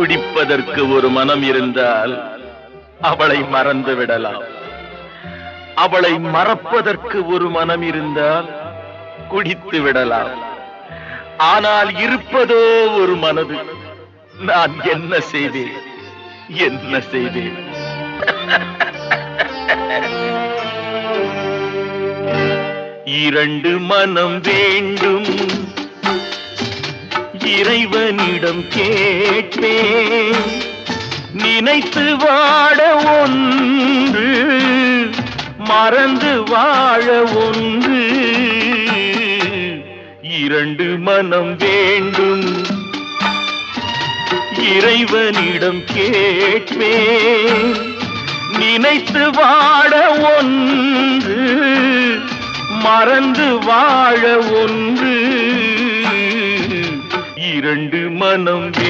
குடிப்பதற்கு ஒரு மனம் இருந்தால் அவளை மறந்து விடலாம். அவளை மறப்பதற்கு ஒரு மனம் இருந்தால் குடித்து விடலாம். ஆனால் இருப்பதோ ஒரு மனது. நான் என்ன செய்வேன், என்ன செய்வேன்? இரண்டு மனம் வேண்டும், இறைவனிடம் கேட்பேன். நினைத்து வாழ ஒன்று, மறந்து வாழ ஒன்று. இரண்டு மனம் வேண்டும், இறைவனிடம் கேட்பேன். நினைத்து வாழ ஒன்று, மறந்து வாழ ஒன்று. இரண்டு மனம்